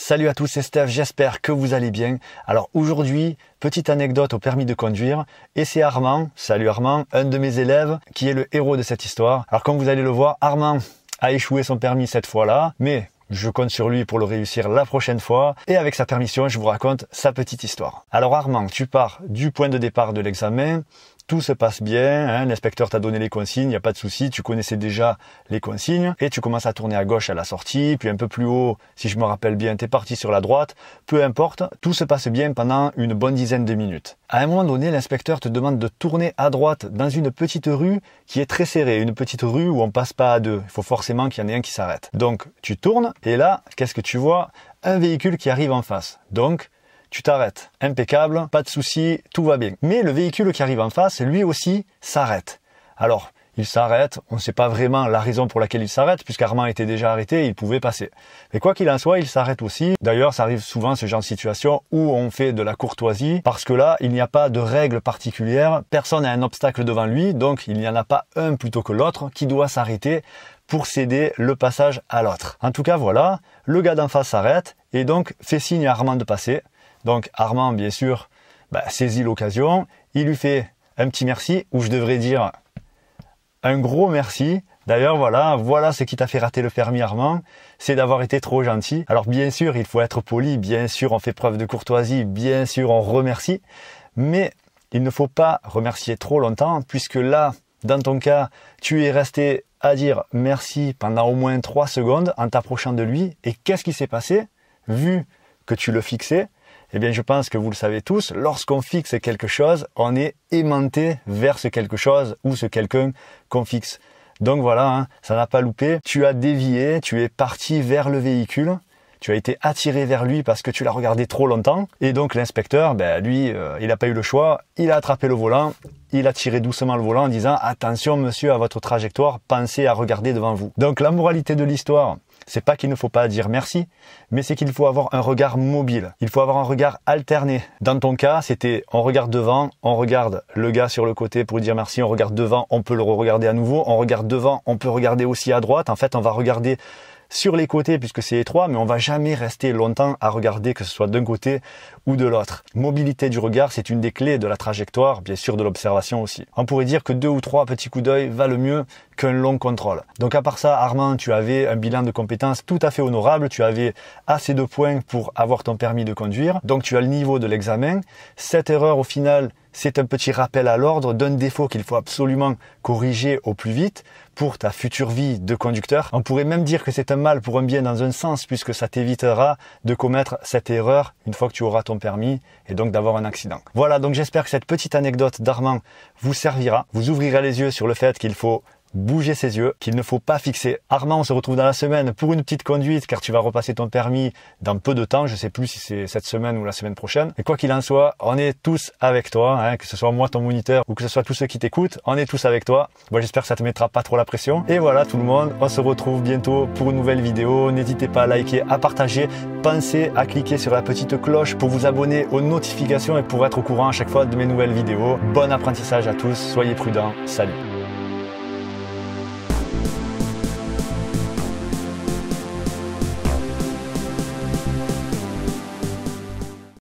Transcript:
Salut à tous, c'est Steph, j'espère que vous allez bien. Alors aujourd'hui, petite anecdote au permis de conduire, et c'est Armand, salut Armand, un de mes élèves qui est le héros de cette histoire. Alors comme vous allez le voir, Armand a échoué son permis cette fois-là, mais je compte sur lui pour le réussir la prochaine fois, et avec sa permission, je vous raconte sa petite histoire. Alors Armand, tu pars du point de départ de l'examen, tout se passe bien, hein, l'inspecteur t'a donné les consignes, il n'y a pas de souci, tu connaissais déjà les consignes, et tu commences à tourner à gauche à la sortie, puis un peu plus haut, si je me rappelle bien, t'es parti sur la droite, peu importe, tout se passe bien pendant une bonne dizaine de minutes. À un moment donné, l'inspecteur te demande de tourner à droite dans une petite rue qui est très serrée, une petite rue où on passe pas à deux, il faut forcément qu'il y en ait un qui s'arrête. Donc tu tournes, et là, qu'est-ce que tu vois? Un véhicule qui arrive en face. Donc, tu t'arrêtes. Impeccable, pas de souci, tout va bien. Mais le véhicule qui arrive en face, lui aussi, s'arrête. Alors, il s'arrête, on ne sait pas vraiment la raison pour laquelle il s'arrête, puisqu'Armand était déjà arrêté, il pouvait passer. Mais quoi qu'il en soit, il s'arrête aussi. D'ailleurs, ça arrive souvent ce genre de situation où on fait de la courtoisie, parce que là, il n'y a pas de règle particulière, personne n'a un obstacle devant lui, donc il n'y en a pas un plutôt que l'autre qui doit s'arrêter pour céder le passage à l'autre. En tout cas, voilà, le gars d'en face s'arrête, et donc fait signe à Armand de passer. Donc Armand, bien sûr, saisit l'occasion, il lui fait un petit merci, ou je devrais dire un gros merci. D'ailleurs, voilà ce qui t'a fait rater le permis, Armand, c'est d'avoir été trop gentil. Alors bien sûr, il faut être poli, bien sûr, on fait preuve de courtoisie, bien sûr, on remercie, mais il ne faut pas remercier trop longtemps, puisque là, dans ton cas, tu es resté à dire merci pendant au moins 3 secondes en t'approchant de lui, et qu'est-ce qui s'est passé? Vu que tu le fixais, eh bien, je pense que vous le savez tous, lorsqu'on fixe quelque chose, on est aimanté vers ce quelque chose ou ce quelqu'un qu'on fixe. Donc voilà, ça n'a pas loupé. Tu as dévié, tu es parti vers le véhicule, tu as été attiré vers lui parce que tu l'as regardé trop longtemps. Et donc l'inspecteur, lui, il n'a pas eu le choix, il a attrapé le volant, il a tiré doucement le volant en disant « Attention monsieur à votre trajectoire, pensez à regarder devant vous ». Donc la moralité de l'histoire, c'est pas qu'il ne faut pas dire merci, mais c'est qu'il faut avoir un regard mobile. Il faut avoir un regard alterné. Dans ton cas, c'était on regarde devant, on regarde le gars sur le côté pour lui dire merci, on regarde devant, on peut le regarder à nouveau, on regarde devant, on peut regarder aussi à droite. En fait, on va regarder sur les côtés puisque c'est étroit, mais on va jamais rester longtemps à regarder que ce soit d'un côté ou de l'autre. Mobilité du regard, c'est une des clés de la trajectoire, bien sûr de l'observation aussi. On pourrait dire que 2 ou 3 petits coups d'œil valent mieux qu'un long contrôle. Donc à part ça, Armand, tu avais un bilan de compétences tout à fait honorable, tu avais assez de points pour avoir ton permis de conduire, donc tu as le niveau de l'examen. Cette erreur au final, c'est un petit rappel à l'ordre d'un défaut qu'il faut absolument corriger au plus vite pour ta future vie de conducteur. On pourrait même dire que c'est un mal pour un bien dans un sens puisque ça t'évitera de commettre cette erreur une fois que tu auras ton permis et donc d'avoir un accident. Voilà, donc j'espère que cette petite anecdote d'Armand vous servira, vous ouvrirez les yeux sur le fait qu'il faut bouger ses yeux, qu'il ne faut pas fixer. Armand, on se retrouve dans la semaine pour une petite conduite car tu vas repasser ton permis dans peu de temps. Je sais plus si c'est cette semaine ou la semaine prochaine. Et quoi qu'il en soit, on est tous avec toi, que ce soit moi ton moniteur ou que ce soit tous ceux qui t'écoutent, on est tous avec toi. Moi j'espère que ça te mettra pas trop la pression. Et voilà tout le monde, on se retrouve bientôt pour une nouvelle vidéo. N'hésitez pas à liker, à partager. Pensez à cliquer sur la petite cloche pour vous abonner aux notifications et pour être au courant à chaque fois de mes nouvelles vidéos. Bon apprentissage à tous, soyez prudents, salut.